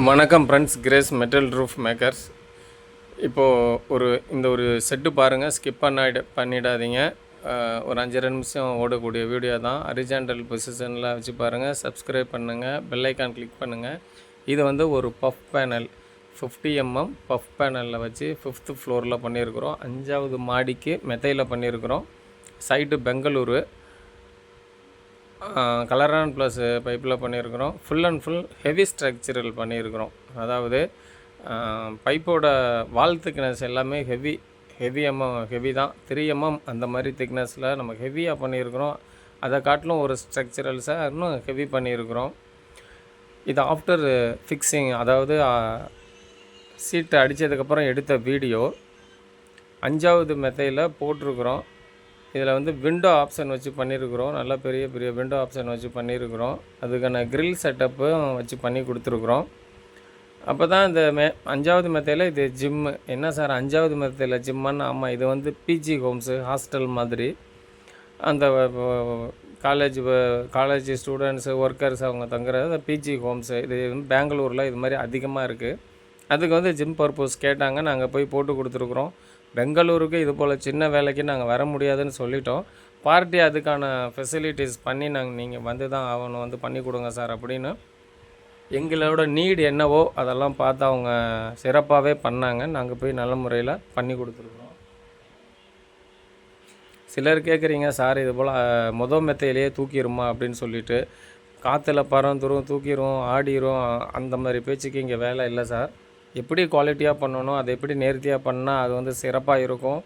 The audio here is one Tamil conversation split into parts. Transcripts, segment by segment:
வணக்கம் friends, grace metal roof makers. இப்போது ஒரு செட்டு பாருங்கள், ஸ்கிப் பண்ணிடாதீங்க. ஒரு 5 நிமிஷம் ஓடக்கூடிய வீடியோ தான். ஹரிசாண்டல் பொசிஷனில் வச்சு பாருங்கள். சப்ஸ்கிரைப் பண்ணுங்கள், பெல் ஐக்கான் கிளிக் பண்ணுங்கள். இது ஒரு பஃப் பேனல் 50 mm பஃப் பேனலில் வச்சு 5th ஃப்ளோரில் பண்ணியிருக்கிறோம். 5வது மாடிக்கு மெத்தையில் பண்ணியிருக்கிறோம். சைட்டு பெங்களூரு. கலரான் ப்ளஸ் பைப்பில் பண்ணியிருக்கிறோம். Full and full heavy structural பண்ணியிருக்கிறோம். அதாவது பைப்போட வால் திக்னஸ் எல்லாமே ஹெவி தான். 3 mm அந்த மாதிரி திக்னஸில் நம்ம ஹெவியாக பண்ணியிருக்கிறோம். அதை காட்டிலும் ஒரு ஸ்ட்ரக்சரல்ஸை இன்னும் ஹெவி பண்ணியிருக்கிறோம். இது ஆஃப்டர் ஃபிக்ஸிங், அதாவது சீட்டை அடித்ததுக்கப்புறம் எடுத்த வீடியோ 5வது மெத்தையில் போட்டிருக்கிறோம். இதில் விண்டோ ஆப்ஷன் வச்சு பண்ணியிருக்கிறோம். நல்லா பெரிய பெரிய விண்டோ ஆப்ஷன் வச்சு பண்ணியிருக்கிறோம். அதுக்கான கிரில் செட்டப்பும் வச்சு பண்ணி கொடுத்துருக்குறோம். அப்போ தான் இந்த 5வது மெத்தையில் இது ஜிம்மு. என்ன சார் 5வது மெத்தையில் ஜிம்மான்னு? ஆமாம், இது பிஜி ஹோம்ஸு, ஹாஸ்டல் மாதிரி. அந்த காலேஜ் ஸ்டூடெண்ட்ஸு, ஒர்க்கர்ஸ் அவங்க தங்குறது பிஜி ஹோம்ஸு. இது பெங்களூரில் இது மாதிரி அதிகமாக இருக்குது. அதுக்கு ஜிம் பர்பஸ் கேட்டாங்க. நாங்கள் போய் போட்டு கொடுத்துருக்குறோம். பெங்களூருக்கு இது போல் சின்ன வேலைக்கு நாங்கள் வர முடியாதுன்னு சொல்லிட்டோம். பார்ட்டி அதுக்கான ஃபெசிலிட்டிஸ் பண்ணி நீங்கள் வந்து தான் ஆகணும், பண்ணி கொடுங்க சார் அப்படின்னு எங்களோட நீடு என்னவோ அதெல்லாம் பார்த்து அவங்க சிறப்பாகவே பண்ணாங்க. நாங்கள் போய் நல்ல முறையில் பண்ணி கொடுத்துருக்குறோம். சிலர் கேட்குறீங்க, சார் இது போல் மெத்தையிலேயே தூக்கிடுமா அப்படின்னு சொல்லிட்டு. காற்றுல பறந்துரும், தூக்கிடும், ஆடிரும், அந்த மாதிரி பேச்சுக்கு இங்கே வேலை இல்லை சார். எப்படி குவாலிட்டியாக பண்ணணும், அதை எப்படி நேர்த்தியாக பண்ணால் அது சிறப்பாக இருக்கும்.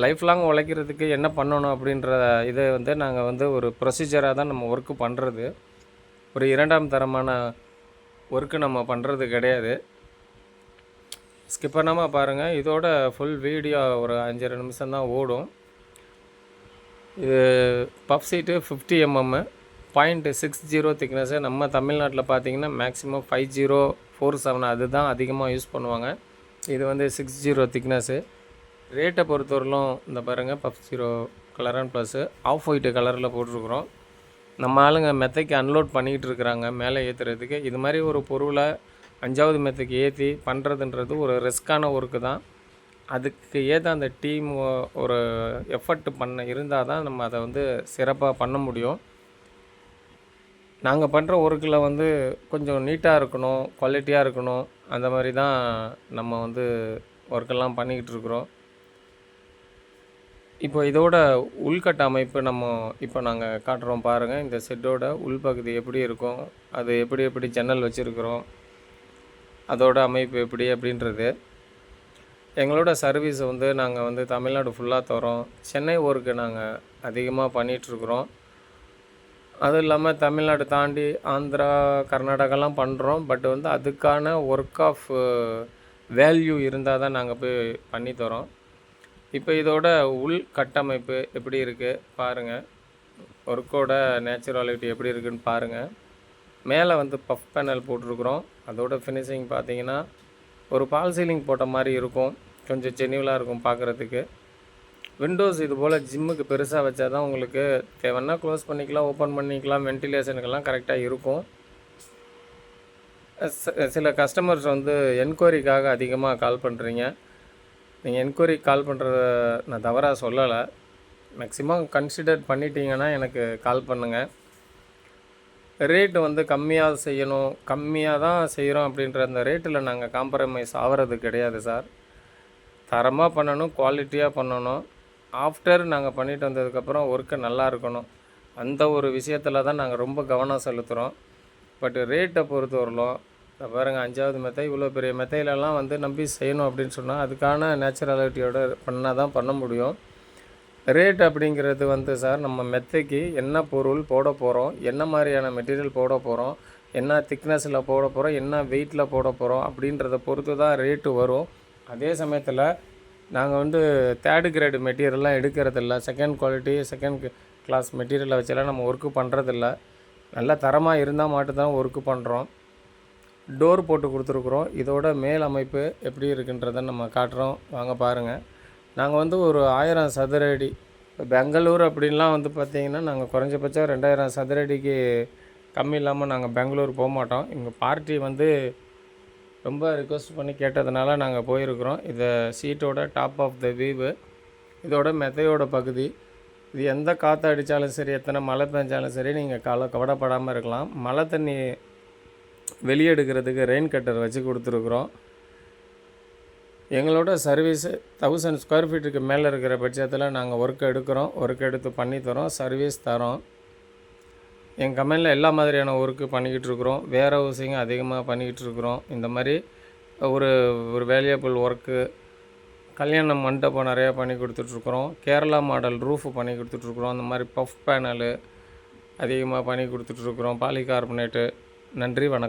லைஃப் லாங் உழைக்கிறதுக்கு என்ன பண்ணணும் அப்படின்ற இதை நாங்கள் ஒரு ப்ரொசீஜராக தான் நம்ம ஒர்க்கு பண்ணுறது. ஒரு 2ஆம் தரமான ஒர்க்கு நம்ம பண்ணுறது கிடையாது. ஸ்கிப் பண்ணாமல் பாருங்கள். இதோட ஃபுல் வீடியோ ஒரு 5 நிமிஷம் தான் ஓடும். இது பஃப் சீட்டு 50 mm 0.60 திக்னஸ்ஸு. நம்ம தமிழ்நாட்டில் பார்த்திங்கன்னா மேக்ஸிமம் 5047 அதுதான் அதிகமாக யூஸ் பண்ணுவாங்க. இது 60 திக்னஸ்ஸு. ரேட்டை பொறுத்தவரையிலும் இந்த பாருங்கள், பஃப் 0 கலரான் ப்ளஸ்ஸு ஆஃப் ஒயிட்டு கலரில் போட்டிருக்குறோம். நம்ம ஆளுங்க மெத்தைக்கு அன்லோட் பண்ணிக்கிட்டு இருக்கிறாங்க மேலே ஏற்றுறதுக்கு. இது மாதிரி ஒரு பொருளை 5வது மெத்தைக்கு ஏற்றி பண்ணுறதுன்றது ஒரு ரிஸ்க்கான ஒர்க்கு தான். அதுக்கு ஏற்ற அந்த டீம் ஒரு எஃபர்ட் இருந்தால் தான் நம்ம அதை சிறப்பாக பண்ண முடியும். நாங்கள் பண்ணுற ஒர்க்கில் கொஞ்சம் நீட்டாக இருக்கணும், குவாலிட்டியாக இருக்கணும். அந்த மாதிரி தான் நம்ம ஒர்க்கெல்லாம் பண்ணிக்கிட்டு இருக்கிறோம். இப்போ இதோட உள்கட்ட அமைப்பு நாங்கள் காட்டுறோம் பாருங்கள். இந்த செட்டோட உள்பகுதி எப்படி இருக்கும், அது எப்படி ஜன்னல் வச்சுருக்குறோம், அதோட அமைப்பு எப்படி அப்படின்றது. எங்களோட சர்வீஸ் நாங்கள் தமிழ்நாடு ஃபுல்லாக தரோம். சென்னை ஒர்க்கு நாங்கள் அதிகமாக பண்ணிகிட்ருக்குறோம். அதுவும் இல்லாமல் தமிழ்நாடு தாண்டி ஆந்திரா, கர்நாடகாலாம் பண்ணுறோம். பட் அதுக்கான ஒர்க் ஆஃப் வேல்யூ இருந்தால் தான் நாங்கள் போய் பண்ணித்தரோம். இப்போ இதோட உள் கட்டமைப்பு எப்படி இருக்குது பாருங்கள். ஒர்க்கோட நேச்சுராலிட்டி எப்படி இருக்குதுன்னு பாருங்கள். மேலே பஃப் பேனல் போட்டிருக்குறோம். அதோட ஃபினிஷிங் பார்த்திங்கன்னா ஒரு பால் சீலிங் போட்ட மாதிரி இருக்கும். கொஞ்சம் ஜென்யூலாக இருக்கும் பார்க்குறதுக்கு. விண்டோஸ் இது போல் ஜிம்முக்கு பெருசாக வச்சா தான் உங்களுக்கு தேவைன்னா க்ளோஸ் பண்ணிக்கலாம், ஓப்பன் பண்ணிக்கலாம், வென்டிலேஷனுக்கெல்லாம் கரெக்டாக இருக்கும். சில கஸ்டமர்ஸ் என்கொயரிக்காக அதிகமாக கால் பண்ணுறீங்க. நீங்கள் என்கொயரி கால் பண்ணுறத நான் தவறாக சொல்லலை. மேக்ஸிமம் கன்சிடர் பண்ணிட்டீங்கன்னா எனக்கு கால் பண்ணுங்கள். ரேட்டு கம்மியாக செய்யணும், கம்மியாக தான் செய்கிறோம் அப்படின்ற அந்த ரேட்டில் நாங்கள் காம்ப்ரமைஸ் ஆகிறது கிடையாது சார். தரமாக பண்ணணும், குவாலிட்டியாக பண்ணணும். ஆஃப்டர் நாங்கள் பண்ணிட்டு வந்ததுக்கப்புறம் ஒர்க்கு நல்லா இருக்கணும். அந்த ஒரு விஷயத்தில் தான் நாங்கள் ரொம்ப கவனம் செலுத்துகிறோம். பட் ரேட்டை பொறுத்தவரையிலும் இப்போ பாருங்கள், 5வது மெத்தை இவ்வளோ பெரிய மெத்தையிலலாம் நம்பி செய்யணும் அப்படின்னு சொன்னால் அதுக்கான நேச்சுராலிட்டியோட பண்ணால் தான் பண்ண முடியும். ரேட் அப்படிங்கிறது சார், நம்ம மெத்தைக்கு என்ன பொருள் போட போகிறோம், என்ன மாதிரியான மெட்டீரியல் போட போகிறோம், என்ன திக்னஸில் போட போகிறோம், என்ன வெயிட்டில் போட போகிறோம் அப்படின்றத பொறுத்து தான் ரேட்டு வரும். அதே சமயத்தில் நாங்கள் 3rd கிரேடு மெட்டீரியல்லாம் எடுக்கிறதில்ல. செகண்ட் குவாலிட்டி, செகண்ட் கிளாஸ் மெட்டீரியலை வச்செல்லாம் நம்ம ஒர்க்கு பண்ணுறதில்ல. நல்ல தரமாக இருந்தால் மட்டும்தான் ஒர்க்கு பண்ணுறோம். டோர் போட்டு கொடுத்துருக்குறோம். இதோட மேல் அமைப்பு எப்படி இருக்குன்றதை நம்ம காட்டுறோம், வாங்க பாருங்கள். நாங்கள் ஒரு 1000 சதுர அடி, இப்போ பெங்களூர் அப்படின்லாம் பார்த்திங்கன்னா நாங்கள் குறைஞ்சபட்சம் 2000 சதுர அடிக்கு கம்மி இல்லாமல் நாங்கள் பெங்களூர் போக மாட்டோம். எங்கள் பார்ட்டி வந்து ரொம்ப ரிக்வெஸ்ட் பண்ணி கேட்டதுனால நாங்கள் போயிருக்கிறோம். இதை சீட்டோட டாப் ஆஃப் த வியூவு, இதோட மெத்தையோட பகுதி. இது எந்த காற்று அடித்தாலும் சரி, எத்தனை மழை பெஞ்சாலும் சரி, நீங்கள் கவலைப்படாமல் இருக்கலாம். மழை தண்ணி வெளியே எடுக்கிறதுக்கு ரெயின் கட்டர் வச்சு கொடுத்துருக்குறோம். எங்களோட சர்வீஸு 1000 ஸ்கொயர் ஃபீட்டுக்கு மேலே இருக்கிற பட்சத்தில் நாங்கள் ஒர்க் எடுத்து பண்ணித்தரோம், சர்வீஸ் தரோம். எங்கள் கம்பெனியில் எல்லா மாதிரியான ஒர்க்கு பண்ணிக்கிட்டு இருக்கிறோம். வேர் ஹவுஸிங் அதிகமாக பண்ணிக்கிட்டு இருக்கிறோம். இந்த மாதிரி ஒரு ஒரு வேல்யூபிள் ஒர்க்கு, கல்யாண மண்டபம் நிறையா பண்ணி கொடுத்துட்ருக்குறோம். கேரளா மாடல் ரூஃபு பண்ணி கொடுத்துட்ருக்குறோம். அந்த மாதிரி பஃப் பேனலு அதிகமாக பண்ணி கொடுத்துட்ருக்குறோம். பாலிகார்பனேட்டு. நன்றி, வணக்கம்.